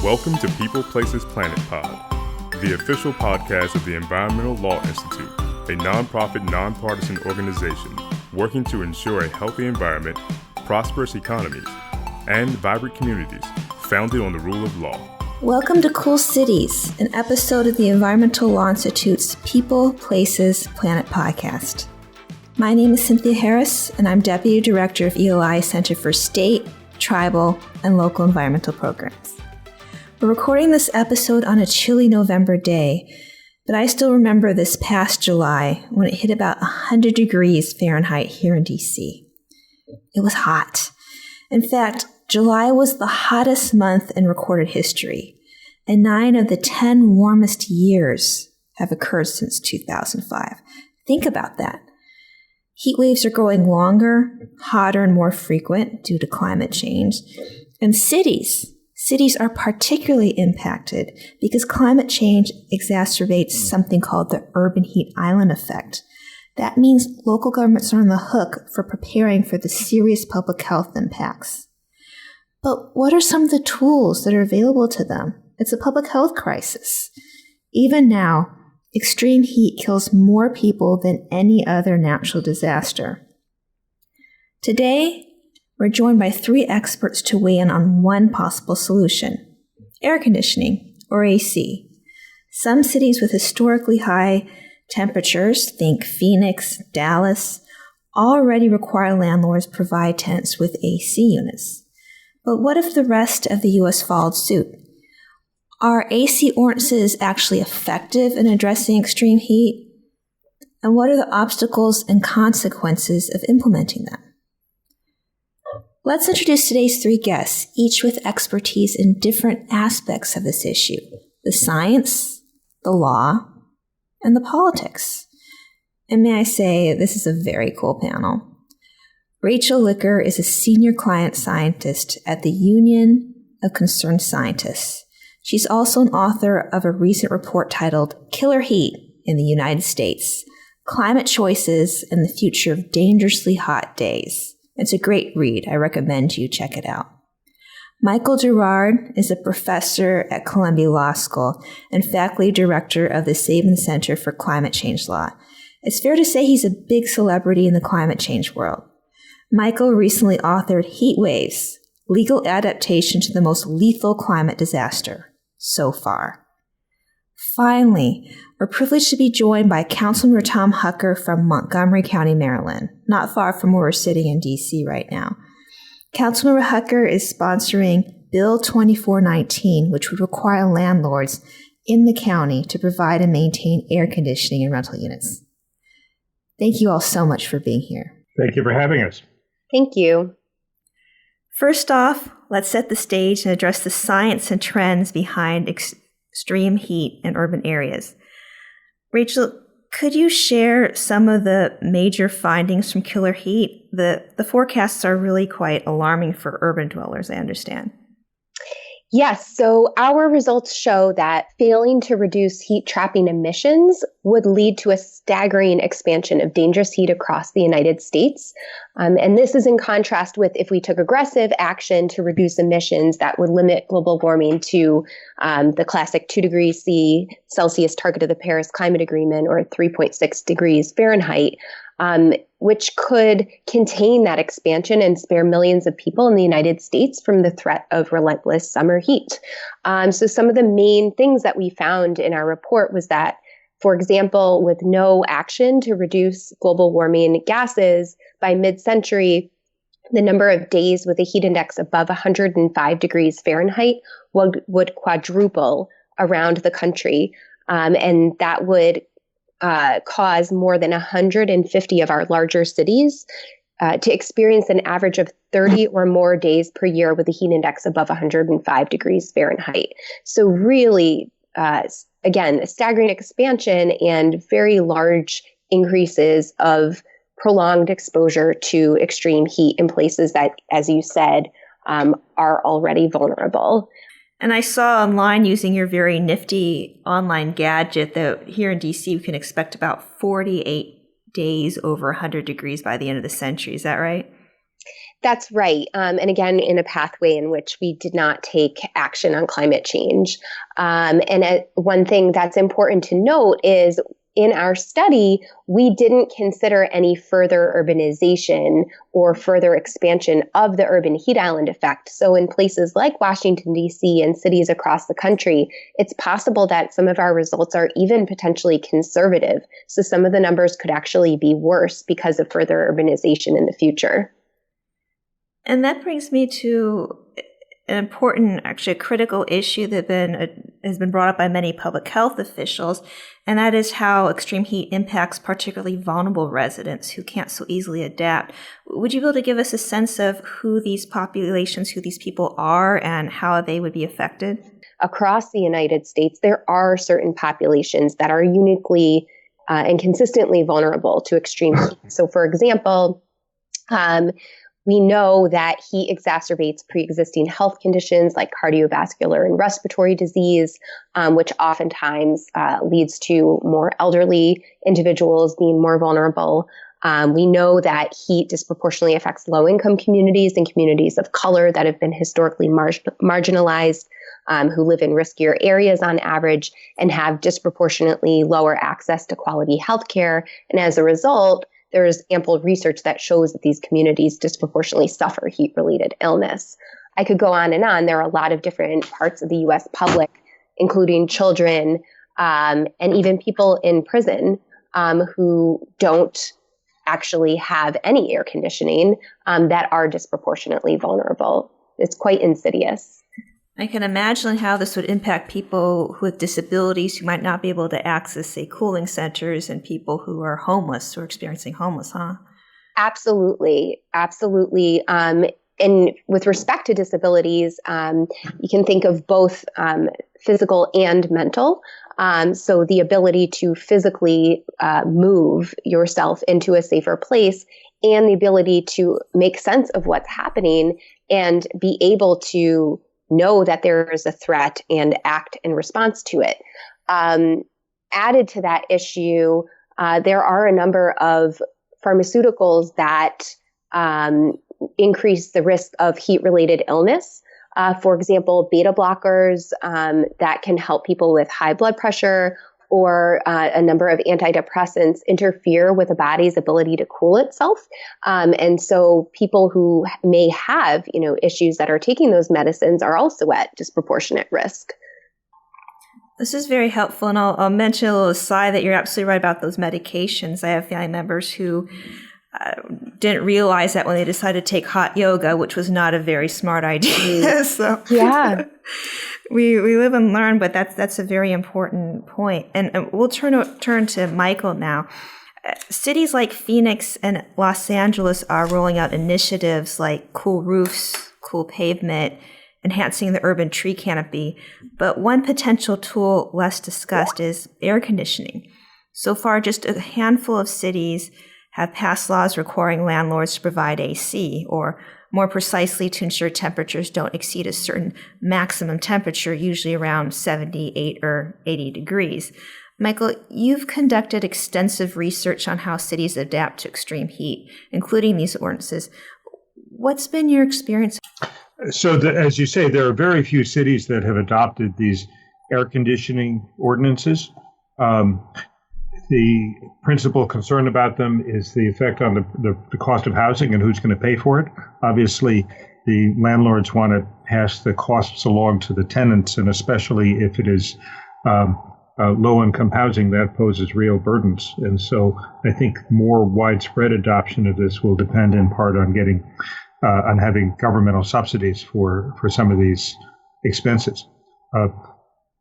Welcome to People, Places, Planet Pod, the official podcast of the Environmental Law Institute, a nonprofit, nonpartisan organization working to ensure a healthy environment, prosperous economies, and vibrant communities founded on the rule of law. Welcome to Cool Cities, an episode of the Environmental Law Institute's People, Places, Planet podcast. My name is Cynthia Harris, and I'm Deputy Director of EOI Center for State, Tribal, and Local Environmental Programs. We're recording this episode on a chilly November day, but I still remember this past July when it hit about 100 degrees Fahrenheit here in DC. It was hot. In fact, July was the hottest month in recorded history, and 9 of the 10 warmest years have occurred since 2005. Think about that. Heat waves are growing longer, hotter, and more frequent due to climate change. And cities are particularly impacted because climate change exacerbates something called the urban heat island effect. That means local governments are on the hook for preparing for the serious public health impacts. But what are some of the tools that are available to them? It's a public health crisis. Even now, extreme heat kills more people than any other natural disaster. Today, we're joined by 3 experts to weigh in on one possible solution: air conditioning, or AC. Some cities with historically high temperatures, think Phoenix, Dallas, already require landlords provide tenants with AC units. But what if the rest of the U.S. followed suit? Are AC ordinances actually effective in addressing extreme heat? And what are the obstacles and consequences of implementing them? Let's introduce today's 3 guests, each with expertise in different aspects of this issue: the science, the law, and the politics. And may I say, this is a very cool panel. Rachel Licker is a senior climate scientist at the Union of Concerned Scientists. She's also an author of a recent report titled Killer Heat in the United States: Climate Choices and the Future of Dangerously Hot Days. It's a great read. I recommend you check it out. Michael Gerrard is a professor at Columbia Law School and faculty director of the Sabin Center for Climate Change Law. It's fair to say he's a big celebrity in the climate change world. Michael recently authored Heat Waves: Legal Adaptation to the Most Lethal Climate Disaster So Far. Finally, we're privileged to be joined by Councilmember Tom Hucker from Montgomery County, Maryland, not far from where we're sitting in D.C. right now. Councilmember Hucker is sponsoring Bill 2419, which would require landlords in the county to provide and maintain air conditioning in rental units. Thank you all so much for being here. Thank you for having us. Thank you. First off, let's set the stage and address the science and trends behind extreme heat in urban areas. Rachel, could you share some of the major findings from killer heat? The forecasts are really quite alarming for urban dwellers, I understand. Yes, so our results show that failing to reduce heat trapping emissions would lead to a staggering expansion of dangerous heat across the United States. And this is in contrast with if we took aggressive action to reduce emissions that would limit global warming to the classic 2 degrees Celsius target of the Paris Climate Agreement, or 3.6 degrees Fahrenheit, which could contain that expansion and spare millions of people in the United States from the threat of relentless summer heat. So some of the main things that we found in our report was that, for example, with no action to reduce global warming gases, by mid-century, the number of days with a heat index above 105 degrees Fahrenheit would quadruple around the country. And that would cause more than 150 of our larger cities to experience an average of 30 or more days per year with a heat index above 105 degrees Fahrenheit. So really, again, a staggering expansion and very large increases of prolonged exposure to extreme heat in places that, as you said, are already vulnerable. And I saw online, using your very nifty online gadget, that here in DC we can expect about 48 days over 100 degrees by the end of the century. Is that right? That's right. And again, in a pathway in which we did not take action on climate change. One thing that's important to note is in our study, we didn't consider any further urbanization or further expansion of the urban heat island effect. So in places like Washington, D.C. and cities across the country, it's possible that some of our results are even potentially conservative. So some of the numbers could actually be worse because of further urbanization in the future. And that brings me to an important, actually a critical issue that has been brought up by many public health officials, and that is how extreme heat impacts particularly vulnerable residents who can't so easily adapt. Would you be able to give us a sense of who these populations, who these people are, and how they would be affected? Across the United States, there are certain populations that are uniquely and consistently vulnerable to extreme heat. So, for example, we know that heat exacerbates pre-existing health conditions like cardiovascular and respiratory disease, which oftentimes leads to more elderly individuals being more vulnerable. We know that heat disproportionately affects low-income communities and communities of color that have been historically marginalized, who live in riskier areas on average and have disproportionately lower access to quality health care. And as a result, there is ample research that shows that these communities disproportionately suffer heat-related illness. I could go on and on. There are a lot of different parts of the U.S. public, including children and even people in prison who don't actually have any air conditioning that are disproportionately vulnerable. It's quite insidious. I can imagine how this would impact people with disabilities who might not be able to access, say, cooling centers, and people who are homeless or experiencing homeless, huh? Absolutely. Absolutely. And with respect to disabilities, you can think of both physical and mental. So the ability to physically move yourself into a safer place and the ability to make sense of what's happening and be able to know that there is a threat and act in response to it. Added to that issue, there are a number of pharmaceuticals that increase the risk of heat-related illness. For example, beta blockers that can help people with high blood pressure, or a number of antidepressants interfere with the body's ability to cool itself. And so people who may have, issues that are taking those medicines are also at disproportionate risk. This is very helpful. And I'll mention a little aside that you're absolutely right about those medications. I have family members who didn't realize that when they decided to take hot yoga, which was not a very smart idea. So yeah. We live and learn, but that's a very important point. And we'll turn to Michael now. Cities like Phoenix and Los Angeles are rolling out initiatives like cool roofs, cool pavement, enhancing the urban tree canopy. But one potential tool less discussed is air conditioning. So far, just a handful of cities have passed laws requiring landlords to provide AC, or more precisely, to ensure temperatures don't exceed a certain maximum temperature, usually around 78 or 80 degrees. Michael, you've conducted extensive research on how cities adapt to extreme heat, including these ordinances. What's been your experience? So, as you say, there are very few cities that have adopted these air conditioning ordinances. The principal concern about them is the effect on the cost of housing and who's going to pay for it. Obviously, the landlords want to pass the costs along to the tenants, and especially if it is low-income housing, that poses real burdens. And so I think more widespread adoption of this will depend in part on on having governmental subsidies for some of these expenses.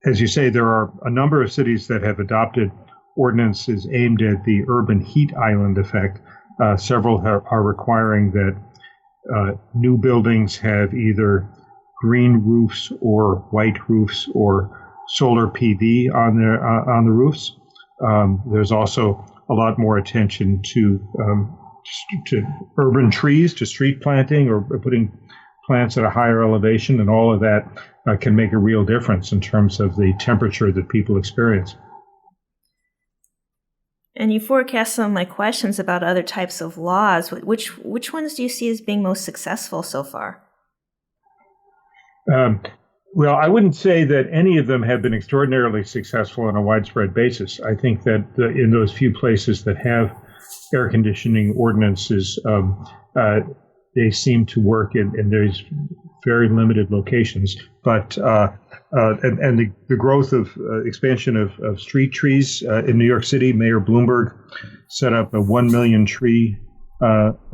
As you say, there are a number of cities that have adopted ordinances aimed at the urban heat island effect. Several are requiring that new buildings have either green roofs or white roofs or solar PV on the roofs. There's also a lot more attention to urban trees, to street planting, or putting plants at a higher elevation, and all of that can make a real difference in terms of the temperature that people experience. And you forecast some of my questions about other types of laws. Which ones do you see as being most successful so far? Well, I wouldn't say that any of them have been extraordinarily successful on a widespread basis. I think that in those few places that have air conditioning ordinances, they seem to work in those very limited locations. But the growth of expansion of street trees in New York City, Mayor Bloomberg set up a 1 million tree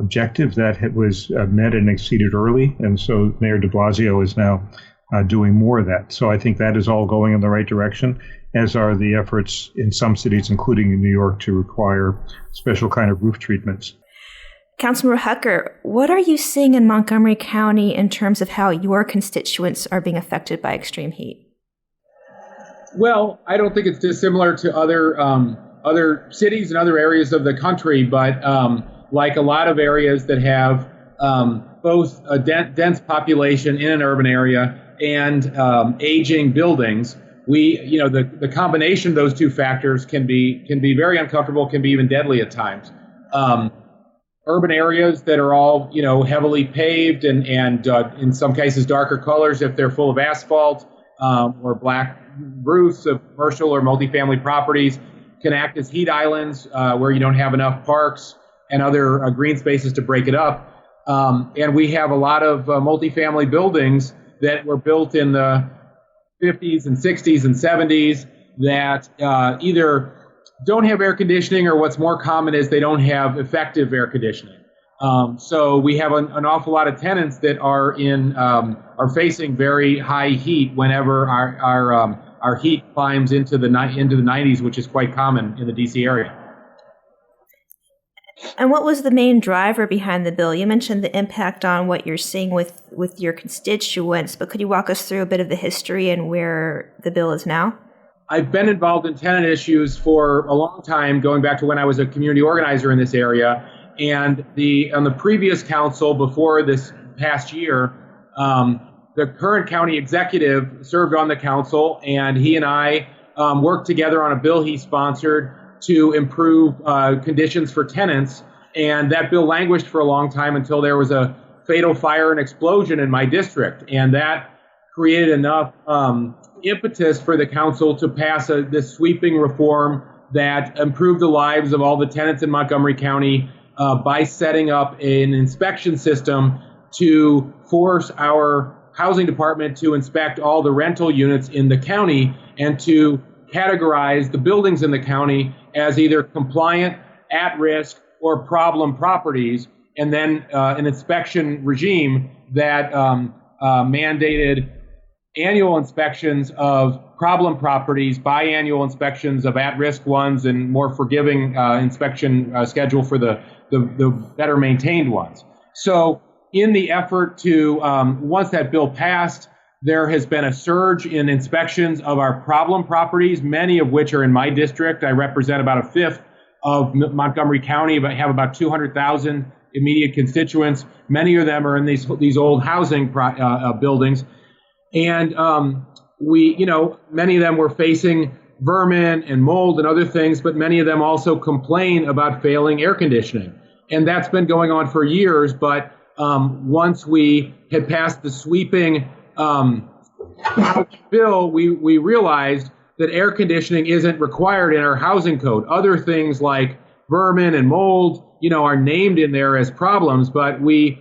objective that was met and exceeded early. And so Mayor de Blasio is now doing more of that. So I think that is all going in the right direction, as are the efforts in some cities, including in New York, to require special kind of roof treatments. Councilmember Hucker, what are you seeing in Montgomery County in terms of how your constituents are being affected by extreme heat? Well, I don't think it's dissimilar to other cities and other areas of the country, but like a lot of areas that have both a dense population in an urban area and aging buildings, the combination of those two factors can be very uncomfortable, can be even deadly at times. Urban areas that are all heavily paved and in some cases darker colors if they're full of asphalt, or black roofs of commercial or multifamily properties can act as heat islands where you don't have enough parks and other green spaces to break it up. And we have a lot of multifamily buildings that were built in the 50s and 60s and 70s that either don't have air conditioning, or what's more common is they don't have effective air conditioning. So we have an awful lot of tenants that are facing very high heat whenever our heat climbs into the 90s, which is quite common in the DC area. And what was the main driver behind the bill? You mentioned the impact on what you're seeing with your constituents, but could you walk us through a bit of the history and where the bill is now? I've been involved in tenant issues for a long time, going back to when I was a community organizer in this area. And on the previous council before this past year, the current county executive served on the council, and he and I worked together on a bill he sponsored to improve conditions for tenants. And that bill languished for a long time until there was a fatal fire and explosion in my district. And that created enough impetus for the council to pass this sweeping reform that improved the lives of all the tenants in Montgomery County by setting up an inspection system to force our housing department to inspect all the rental units in the county and to categorize the buildings in the county as either compliant, at risk, or problem properties, and then an inspection regime that mandated annual inspections of problem properties, biannual inspections of at-risk ones, and more forgiving inspection schedule for the better maintained ones. So in the effort to, once that bill passed, there has been a surge in inspections of our problem properties, many of which are in my district. I represent about a fifth of Montgomery County, but have about 200,000 immediate constituents. Many of them are in these old housing buildings. And many of them were facing vermin and mold and other things, but many of them also complain about failing air conditioning. And that's been going on for years. But once we had passed the sweeping bill, we realized that air conditioning isn't required in our housing code. Other things like vermin and mold, are named in there as problems, but we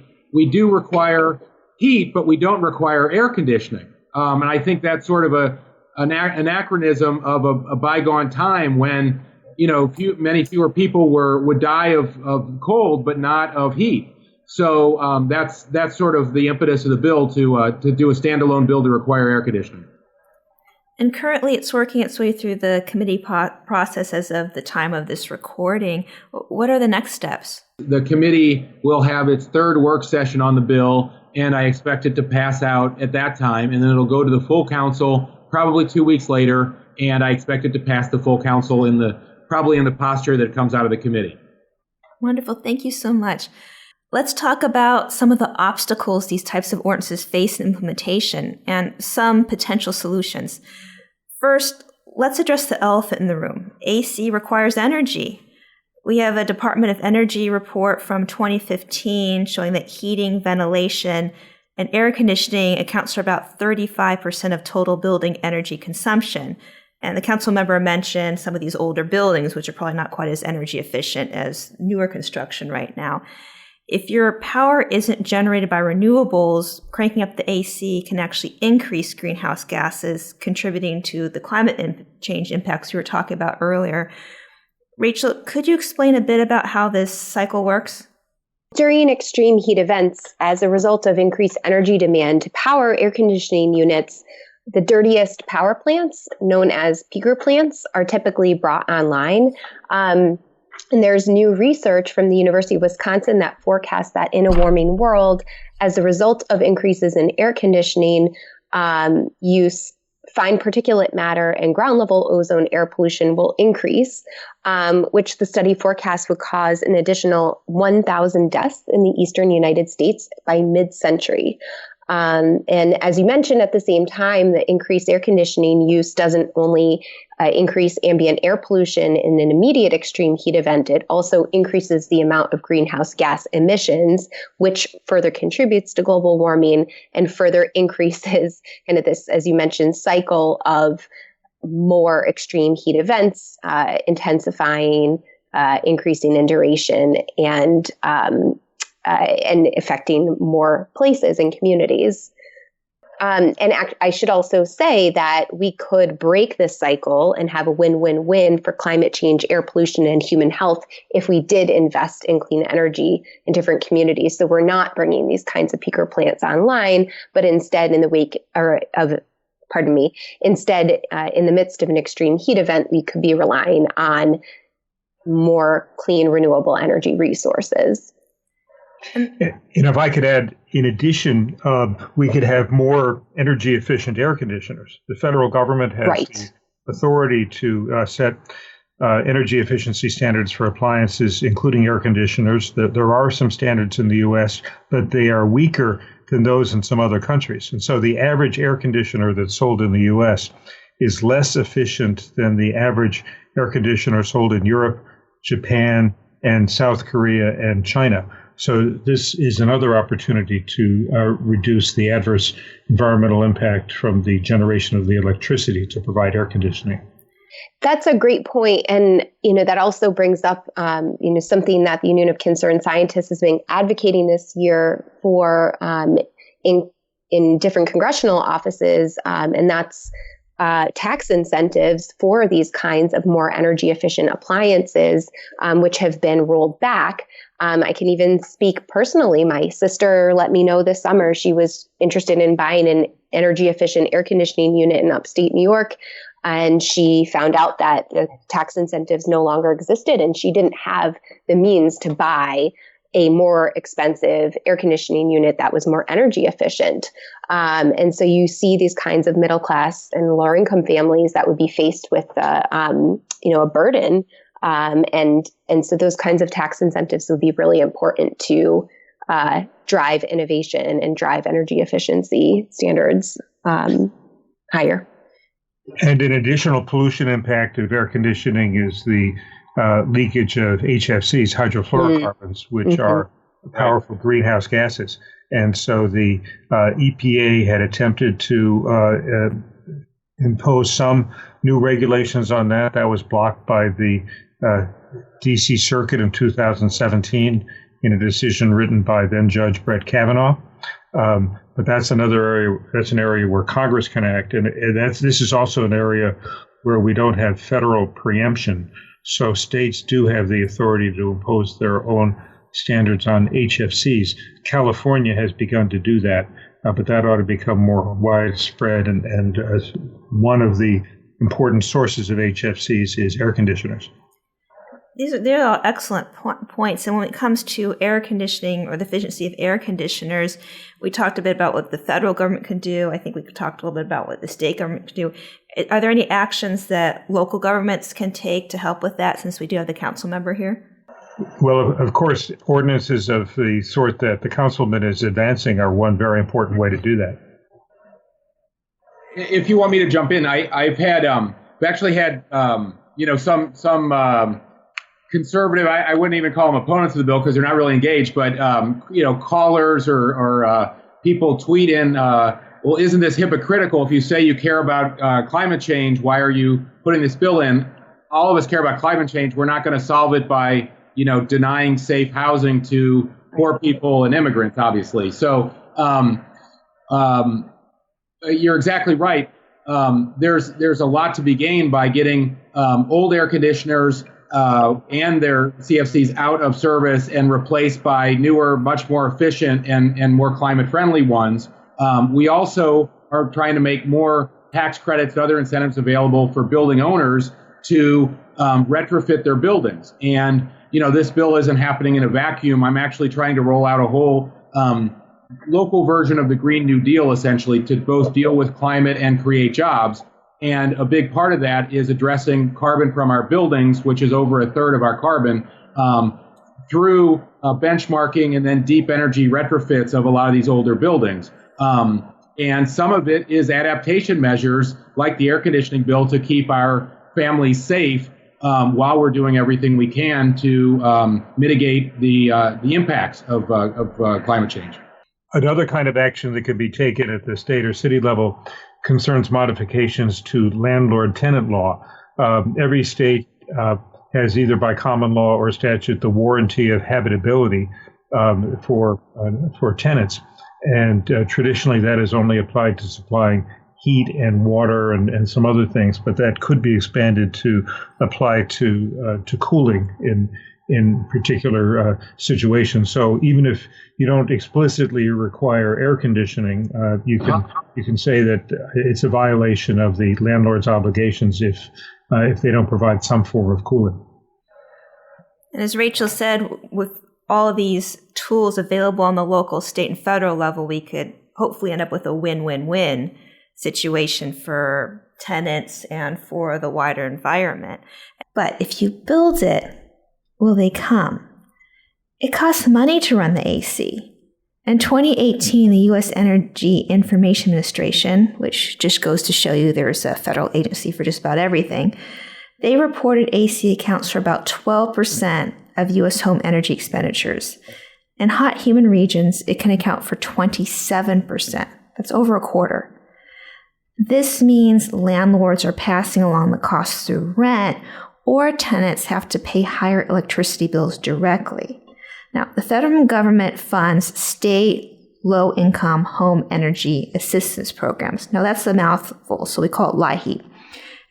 do require heat, but we don't require air conditioning. And I think that's sort of an anachronism of a bygone time when, many fewer people would die of cold, but not of heat. So that's sort of the impetus of the bill to do a standalone bill to require air conditioning. And currently it's working its way through the committee process as of the time of this recording. What are the next steps? The committee will have its third work session on the bill, and I expect it to pass out at that time, and then it'll go to the full council probably 2 weeks later, and I expect it to pass the full council probably in the posture that comes out of the committee. Wonderful. Thank you so much. Let's talk about some of the obstacles these types of ordinances face in implementation and some potential solutions. First, let's address the elephant in the room. AC requires energy. We have a Department of Energy report from 2015 showing that heating, ventilation, and air conditioning accounts for about 35% of total building energy consumption. And the council member mentioned some of these older buildings, which are probably not quite as energy efficient as newer construction right now. If your power isn't generated by renewables, cranking up the AC can actually increase greenhouse gases, contributing to the climate change impacts you were talking about earlier. Rachel, could you explain a bit about how this cycle works? During extreme heat events, as a result of increased energy demand to power air conditioning units, the dirtiest power plants, known as peaker plants, are typically brought online. And there's new research from the University of Wisconsin that forecasts that in a warming world, as a result of increases in air conditioning use, fine particulate matter and ground level ozone air pollution will increase, which the study forecasts would cause an additional 1,000 deaths in the eastern United States by mid-century. And as you mentioned, at the same time, the increased air conditioning use doesn't only increase ambient air pollution in an immediate extreme heat event, it also increases the amount of greenhouse gas emissions, which further contributes to global warming and further increases kind of this, as you mentioned, cycle of more extreme heat events, intensifying, increasing in duration, and affecting more places and communities. I should also say that we could break this cycle and have a win-win-win for climate change, air pollution, and human health if we did invest in clean energy in different communities. So we're not bringing these kinds of peaker plants online, but instead in the midst of an extreme heat event, we could be relying on more clean, renewable energy resources. And if I could add, in addition, we could have more energy efficient air conditioners. The federal government has the authority to set energy efficiency standards for appliances, including air conditioners. There are some standards in the U.S., but they are weaker than those in some other countries. And so the average air conditioner that's sold in the U.S. is less efficient than the average air conditioner sold in Europe, Japan, and South Korea and China. So this is another opportunity to reduce the adverse environmental impact from the generation of the electricity to provide air conditioning. That's a great point. And, that also brings up, something that the Union of Concerned Scientists has been advocating this year for in different congressional offices. And that's tax incentives for these kinds of more energy efficient appliances, which have been rolled back. I can even speak personally. My sister let me know this summer she was interested in buying an energy efficient air conditioning unit in upstate New York. And she found out that the tax incentives no longer existed, and she didn't have the means to buy a more expensive air conditioning unit that was more energy efficient. And so you see these kinds of middle class and lower income families that would be faced with a burden. And so those kinds of tax incentives would be really important to drive innovation and drive energy efficiency standards higher. And an additional pollution impact of air conditioning is the leakage of HFCs, hydrofluorocarbons, which are powerful greenhouse gases. And so the EPA had attempted to impose some new regulations on that. That was blocked by the D.C. Circuit in 2017 in a decision written by then Judge Brett Kavanaugh. But that's another area. That's an area where Congress can act, and this is also an area where we don't have federal preemption. So states do have the authority to impose their own standards on HFCs. California has begun to do that, but that ought to become more widespread. And one of the important sources of HFCs is air conditioners. They're all excellent points. And when it comes to air conditioning or the efficiency of air conditioners, we talked a bit about what the federal government can do. I think we talked a little bit about what the state government can do. Are there any actions that local governments can take to help with that, since we do have the council member here? Well, of course, ordinances of the sort that the councilman is advancing are one very important way to do that. If you want me to jump in, I've had, we actually had, some conservative, I wouldn't even call them opponents of the bill because they're not really engaged, but, callers or people tweet in, well, isn't this hypocritical? If you say you care about climate change, why are you putting this bill in? All of us care about climate change. We're not going to solve it by, denying safe housing to poor people and immigrants, obviously. So you're exactly right. There's a lot to be gained by getting old air conditioners and their CFCs out of service and replaced by newer, much more efficient and more climate-friendly ones. We also are trying to make more tax credits and other incentives available for building owners to retrofit their buildings. And, this bill isn't happening in a vacuum. I'm actually trying to roll out a whole local version of the Green New Deal, essentially, to both deal with climate and create jobs. And a big part of that is addressing carbon from our buildings, which is over a third of our carbon, through benchmarking and then deep energy retrofits of a lot of these older buildings. And some of it is adaptation measures like the air conditioning bill to keep our families safe while we're doing everything we can to mitigate the impacts of climate change. Another kind of action that could be taken at the state or city level concerns modifications to landlord-tenant law. Every state has either by common law or statute the warranty of habitability for tenants. And traditionally, that is only applied to supplying heat and water and some other things, but that could be expanded to apply to cooling in particular situations. So even if you don't explicitly require air conditioning, you can say that it's a violation of the landlord's obligations if they don't provide some form of cooling. And as Rachel said, with all of these tools available on the local, state, and federal level, we could hopefully end up with a win-win-win situation for tenants and for the wider environment. But if you build it, will they come? It costs money to run the AC. In 2018, the U.S. Energy Information Administration, which just goes to show you there's a federal agency for just about everything, they reported AC accounts for about 12% of U.S. home energy expenditures. In hot, humid regions, it can account for 27%. That's over a quarter. This means landlords are passing along the costs through rent, or tenants have to pay higher electricity bills directly. Now, the federal government funds state low-income home energy assistance programs. Now, that's a mouthful, so we call it LIHEAP.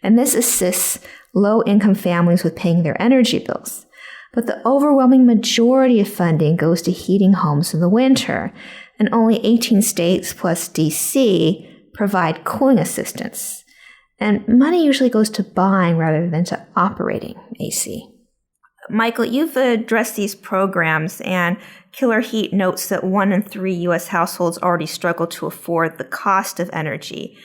And this assists low-income families with paying their energy bills. But the overwhelming majority of funding goes to heating homes in the winter, and only 18 states plus D.C. provide cooling assistance. And money usually goes to buying rather than to operating AC. Michael, you've addressed these programs, and Killer Heat notes that 1 in 3 U.S. households already struggle to afford the cost of energy.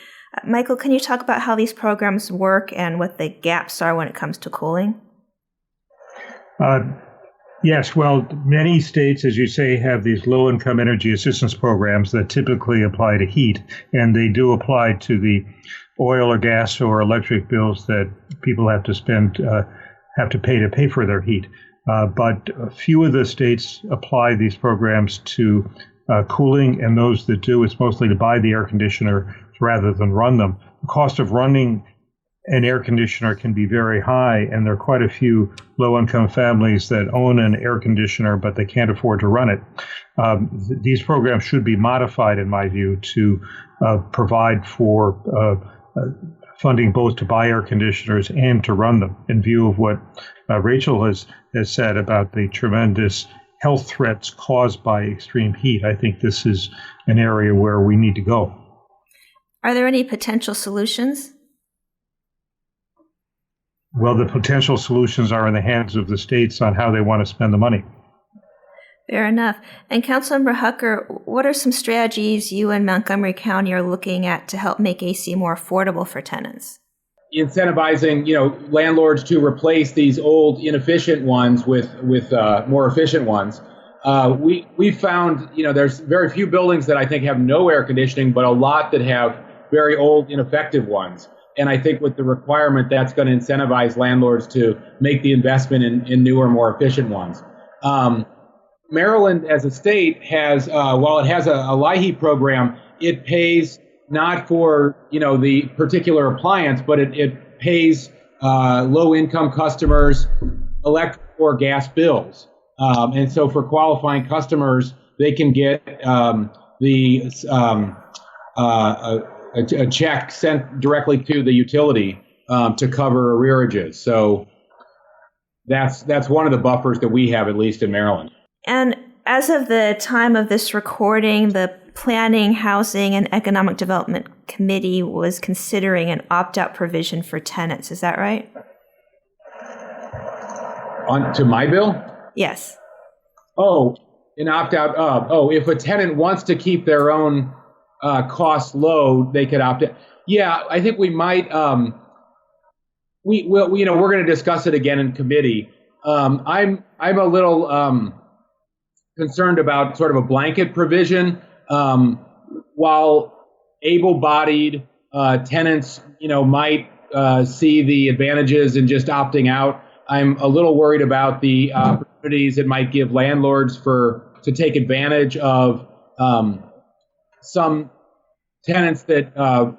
Michael, can you talk about how these programs work and what the gaps are when it comes to cooling? Yes, well, many states, as you say, have these low-income energy assistance programs that typically apply to heat, and they do apply to the oil or gas or electric bills that people have to pay for their heat. But a few of the states apply these programs to cooling, and those that do, it's mostly to buy the air conditioner rather than run them. The cost of running an air conditioner can be very high, and there are quite a few low-income families that own an air conditioner, but they can't afford to run it. These programs should be modified, in my view, to provide for funding both to buy air conditioners and to run them, in view of what Rachel has said about the tremendous health threats caused by extreme heat. I think this is an area where we need to go. Are there any potential solutions? Well, the potential solutions are in the hands of the states on how they want to spend the money. Fair enough. And Councilmember Hucker, what are some strategies you and Montgomery County are looking at to help make AC more affordable for tenants? Incentivizing, landlords to replace these old, inefficient ones with more efficient ones. We found, there's very few buildings that I think have no air conditioning, but a lot that have very old, ineffective ones. And I think with the requirement, that's going to incentivize landlords to make the investment in newer, more efficient ones. Maryland, as a state, has while it has a LIHEAP program, it pays not for the particular appliance, but it pays low-income customers electric or gas bills. And so for qualifying customers, they can get a check sent directly to the utility to cover arrearages. So that's one of the buffers that we have, at least in Maryland. And as of the time of this recording, the Planning, Housing, and Economic Development Committee was considering an opt-out provision for tenants. Is that right? On to my bill? Yes. Oh, an opt-out of. Oh, if a tenant wants to keep their own costs low, they could opt out. Yeah, I think we might. We're going to discuss it again in committee. I'm a little concerned about sort of a blanket provision. While able-bodied tenants, might see the advantages in just opting out, I'm a little worried about the opportunities it might give landlords to take advantage of some tenants that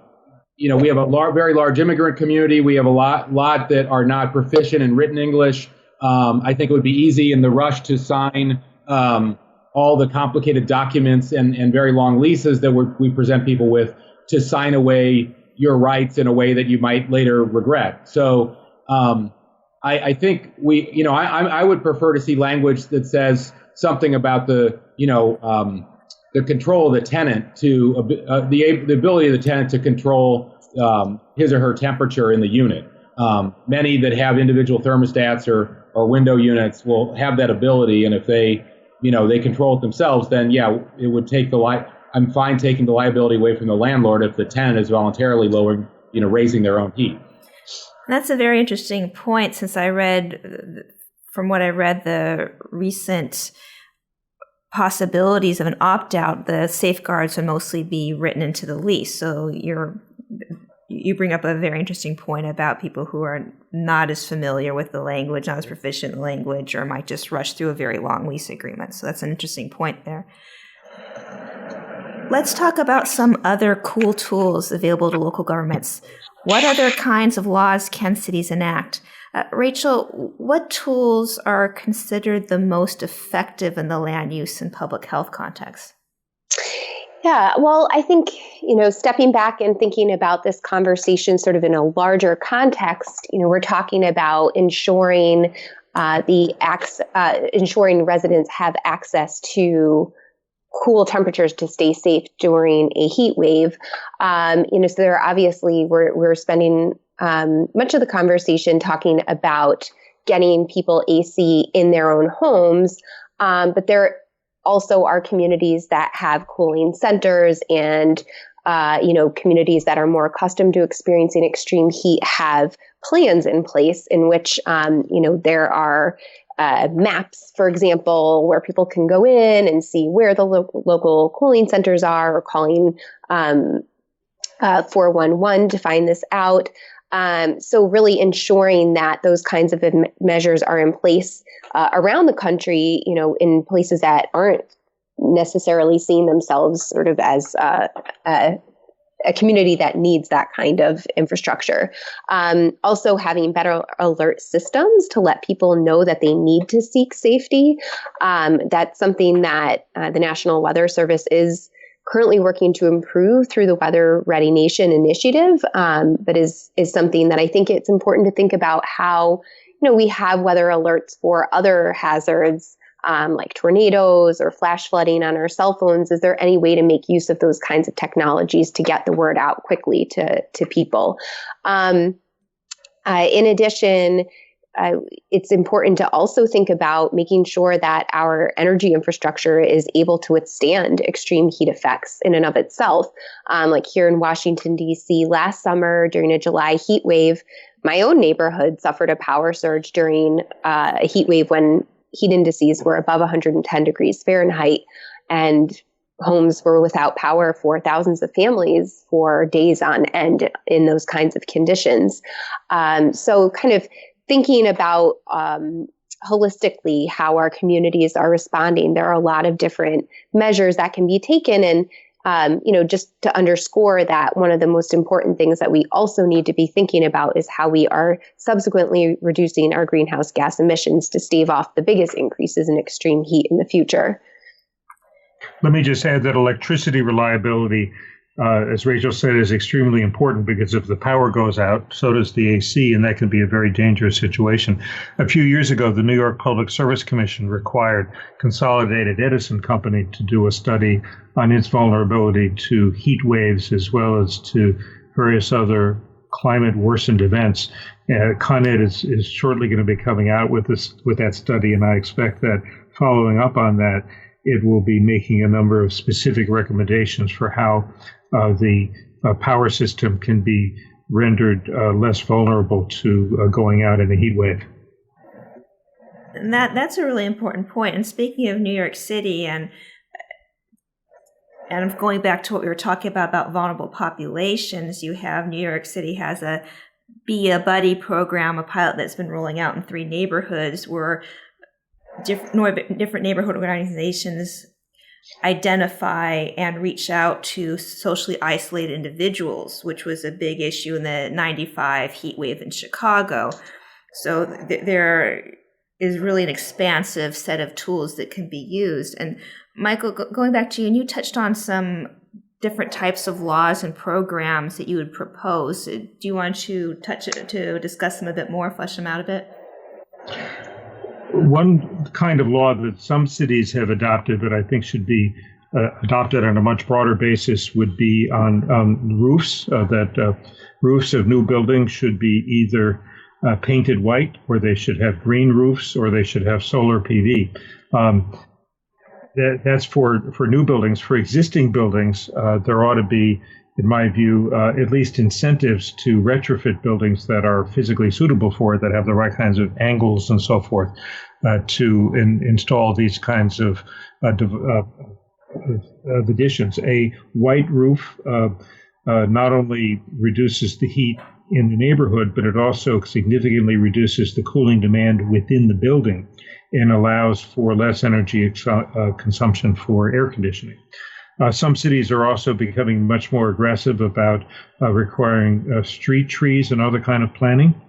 we have a very large immigrant community. We have a lot that are not proficient in written English. I think it would be easy in the rush to sign all the complicated documents and very long leases that we present people with to sign away your rights in a way that you might later regret. So I think I would prefer to see language that says something about the control of the tenant to the ability of the tenant to control his or her temperature in the unit. Many that have individual thermostats or window units will have that ability, and if they control it themselves, then it would take I'm fine taking the liability away from the landlord if the tenant is voluntarily raising their own heat. That's a very interesting point, since from what I read, the recent possibilities of an opt-out, the safeguards would mostly be written into the lease. So you bring up a very interesting point about people who are not as familiar with the language, not as proficient in language, or might just rush through a very long lease agreement. So that's an interesting point there. Let's talk about some other cool tools available to local governments. What other kinds of laws can cities enact? Rachel, what tools are considered the most effective in the land use and public health context? Yeah, well, I think, stepping back and thinking about this conversation sort of in a larger context, we're talking about ensuring ensuring residents have access to cool temperatures to stay safe during a heat wave. So there obviously we're spending much of the conversation talking about getting people AC in their own homes, but there also are communities that have cooling centers, and communities that are more accustomed to experiencing extreme heat have plans in place in which there are maps, for example, where people can go in and see where the local cooling centers are, or calling 411 to find this out. So really ensuring that those kinds of measures are in place around the country, in places that aren't necessarily seeing themselves sort of as a community that needs that kind of infrastructure. Also having better alert systems to let people know that they need to seek safety. That's something that the National Weather Service is currently working to improve through the Weather Ready Nation initiative, but is something that I think it's important to think about how, we have weather alerts for other hazards, like tornadoes or flash flooding on our cell phones. Is there any way to make use of those kinds of technologies to get the word out quickly to people? In addition, it's important to also think about making sure that our energy infrastructure is able to withstand extreme heat effects in and of itself. Like here in Washington, D.C., last summer during a July heat wave, my own neighborhood suffered a power surge during a heat wave when heat indices were above 110 degrees Fahrenheit. And homes were without power for thousands of families for days on end in those kinds of conditions. So kind of thinking about holistically how our communities are responding, there are a lot of different measures that can be taken. And just to underscore that, one of the most important things that we also need to be thinking about is how we are subsequently reducing our greenhouse gas emissions to stave off the biggest increases in extreme heat in the future. Let me just add that electricity reliability, as Rachel said, is extremely important because if the power goes out, so does the AC, and that can be a very dangerous situation. A few years ago, the New York Public Service Commission required Consolidated Edison Company to do a study on its vulnerability to heat waves as well as to various other climate worsened events. Con Ed is shortly going to be coming out with that study, and I expect that following up on that, it will be making a number of specific recommendations for how the power system can be rendered less vulnerable to going out in a heat wave. And that's a really important point. And speaking of New York City, and going back to what we were talking about vulnerable populations, you have New York City has a Be a Buddy program, a pilot that's been rolling out in 3 neighborhoods where different neighborhood organizations identify and reach out to socially isolated individuals, which was a big issue in the 95 heat wave in Chicago. So there is really an expansive set of tools that can be used. And Michael, going back to you, and you touched on some different types of laws and programs that you would propose. Do you want to discuss them a bit more, flesh them out a bit? One kind of law that some cities have adopted, but I think should be adopted on a much broader basis, would be on roofs, that roofs of new buildings should be either painted white, or they should have green roofs, or they should have solar PV. That's for new buildings. For existing buildings, there ought to be, in my view, at least incentives to retrofit buildings that are physically suitable for it, that have the right kinds of angles and so forth, to install these kinds of additions. A white roof not only reduces the heat in the neighborhood, but it also significantly reduces the cooling demand within the building and allows for less energy consumption for air conditioning. Some cities are also becoming much more aggressive about requiring street trees and other kind of planting.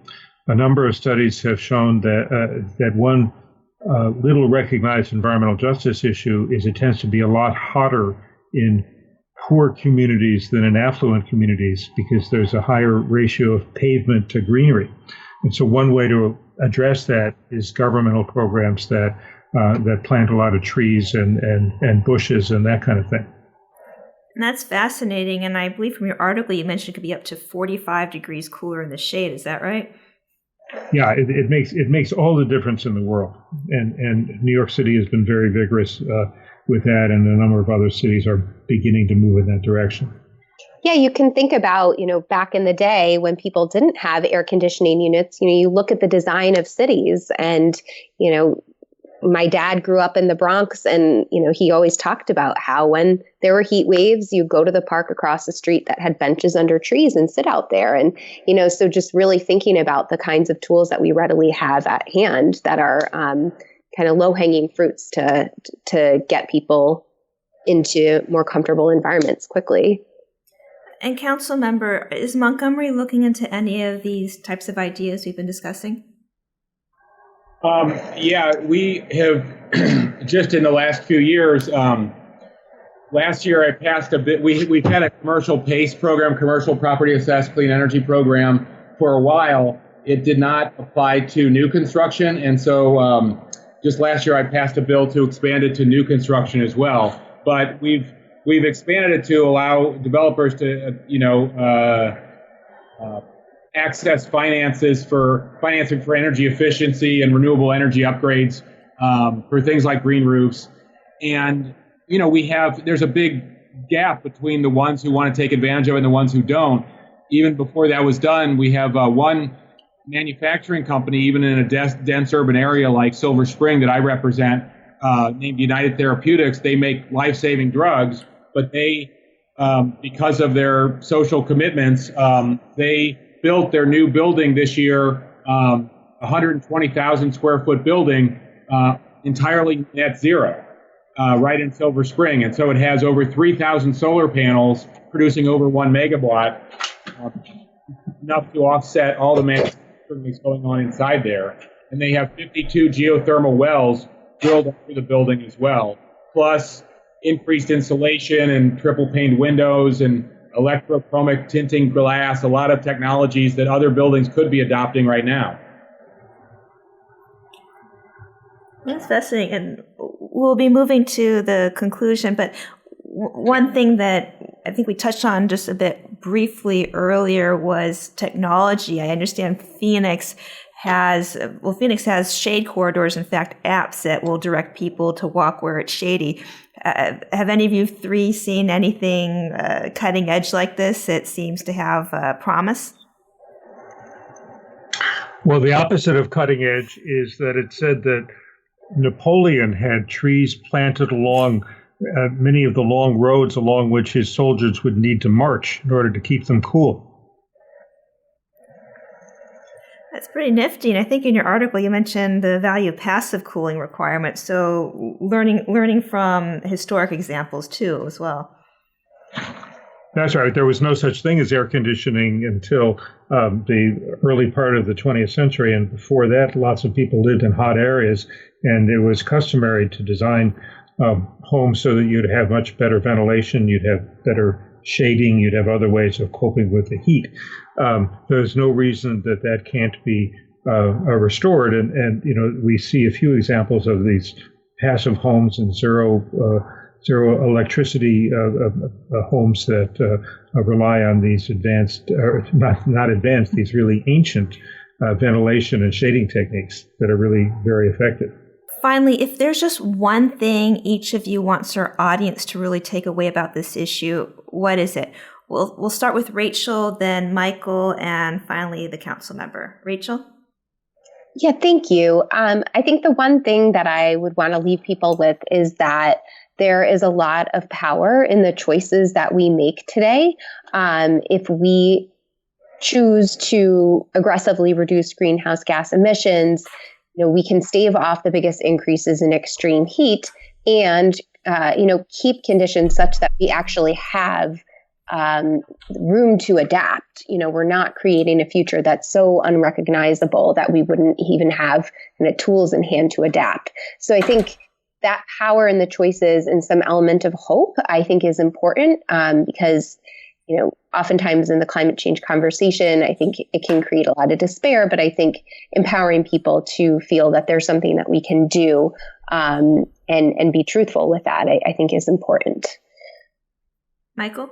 A number of studies have shown that one little recognized environmental justice issue is it tends to be a lot hotter in poor communities than in affluent communities because there's a higher ratio of pavement to greenery. And so one way to address that is governmental programs that plant a lot of trees and bushes and that kind of thing. And that's fascinating. And I believe from your article, you mentioned it could be up to 45 degrees cooler in the shade. Is that right? Yeah, it makes all the difference in the world. And New York City has been very vigorous with that, and a number of other cities are beginning to move in that direction. Yeah, you can think about, back in the day when people didn't have air conditioning units, you look at the design of cities and, my dad grew up in the Bronx and, he always talked about how when there were heat waves, you go to the park across the street that had benches under trees and sit out there. And, so just really thinking about the kinds of tools that we readily have at hand that are kind of low hanging fruits to get people into more comfortable environments quickly. And Council Member, is Montgomery looking into any of these types of ideas we've been discussing? Yeah, we have just in the last few years. Last year, I passed a bit. We've had a commercial PACE program, commercial property assessed clean energy program, for a while. It did not apply to new construction, and so just last year, I passed a bill to expand it to new construction as well. But we've expanded it to allow developers to access financing for energy efficiency and renewable energy upgrades for things like green roofs. And, there's a big gap between the ones who want to take advantage of it and the ones who don't. Even before that was done, we have one manufacturing company, even in a dense urban area like Silver Spring that I represent, named United Therapeutics. They make life-saving drugs, but they, because of their social commitments, they built their new building this year, 120,000 square foot building, entirely net zero, right in Silver Spring. And so it has over 3,000 solar panels producing over 1 megawatt, enough to offset all the manufacturing that's going on inside there. And they have 52 geothermal wells drilled through the building as well, plus increased insulation and triple paned windows and electrochromic tinting glass, a lot of technologies that other buildings could be adopting right now. That's fascinating. And we'll be moving to the conclusion, but one thing that I think we touched on just a bit briefly earlier was technology. I understand Phoenix has shade corridors, in fact, apps that will direct people to walk where it's shady. Have any of you three seen anything cutting edge like this that seems to have promise? Well, the opposite of cutting edge is that it said that Napoleon had trees planted along many of the long roads along which his soldiers would need to march in order to keep them cool. That's pretty nifty. And I think in your article you mentioned the value of passive cooling requirements. So learning from historic examples too as well. That's right. There was no such thing as air conditioning until the early part of the 20th century. And before that, lots of people lived in hot areas. And it was customary to design homes so that you'd have much better ventilation, you'd have better shading, you'd have other ways of coping with the heat. There's no reason that that can't be restored. And we see a few examples of these passive homes and zero electricity homes that rely on these advanced, or not advanced, these really ancient ventilation and shading techniques that are really very effective. Finally, if there's just one thing each of you wants our audience to really take away about this issue, what is it? We'll start with Rachel, then Michael, and finally the council member. Rachel? Yeah, thank you. I think the one thing that I would want to leave people with is that there is a lot of power in the choices that we make today. If we choose to aggressively reduce greenhouse gas emissions, we can stave off the biggest increases in extreme heat and, keep conditions such that we actually have room to adapt. We're not creating a future that's so unrecognizable that we wouldn't even have tools in hand to adapt. So I think that power in the choices and some element of hope, I think, is important because, oftentimes in the climate change conversation, I think it can create a lot of despair, but I think empowering people to feel that there's something that we can do and be truthful with that, I think is important. Michael?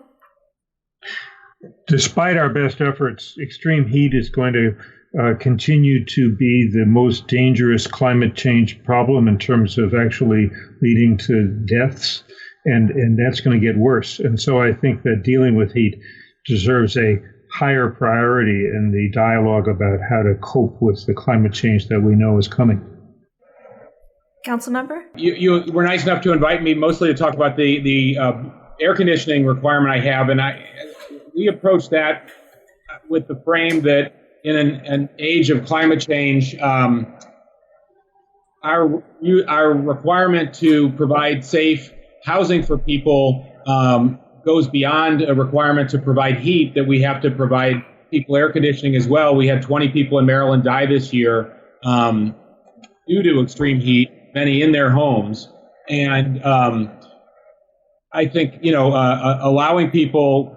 Despite our best efforts, extreme heat is going to continue to be the most dangerous climate change problem in terms of actually leading to deaths, and that's going to get worse. And so I think that dealing with heat deserves a higher priority in the dialogue about how to cope with the climate change that we know is coming. Council member? You were nice enough to invite me mostly to talk about the air conditioning requirement I have, and we approach that with the frame that in an age of climate change, our requirement to provide safe housing for people goes beyond a requirement to provide heat, that we have to provide people air conditioning as well. We had 20 people in Maryland die this year due to extreme heat, many in their homes. And I think, allowing people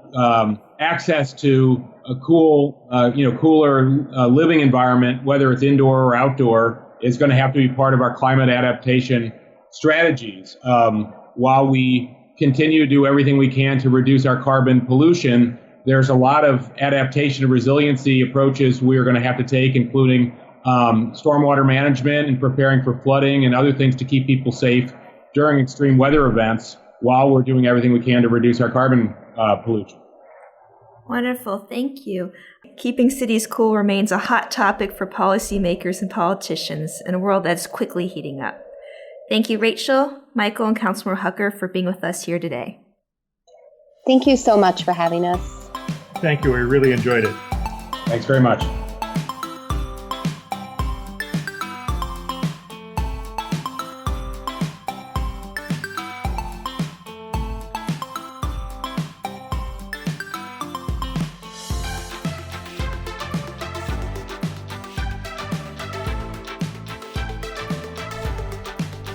access to a cooler living environment, whether it's indoor or outdoor, is going to have to be part of our climate adaptation strategies. While we continue to do everything we can to reduce our carbon pollution, there's a lot of adaptation and resiliency approaches we're going to have to take, including stormwater management and preparing for flooding and other things to keep people safe during extreme weather events while we're doing everything we can to reduce our carbon pollution. Wonderful. Thank you. Keeping cities cool remains a hot topic for policymakers and politicians in a world that's quickly heating up. Thank you, Rachel, Michael, and Councilmember Hucker for being with us here today. Thank you so much for having us. Thank you. We really enjoyed it. Thanks very much.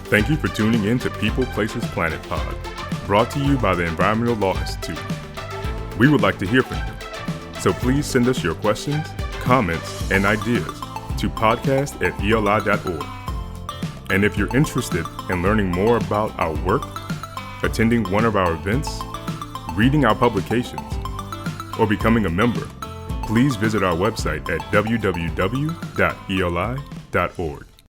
Thank you for tuning in to People, Places, Planet Pod, brought to you by the Environmental Law Institute. We would like to hear from you, so please send us your questions, comments, and ideas to podcast@eli.org. And if you're interested in learning more about our work, attending one of our events, reading our publications, or becoming a member, please visit our website at www.eli.org.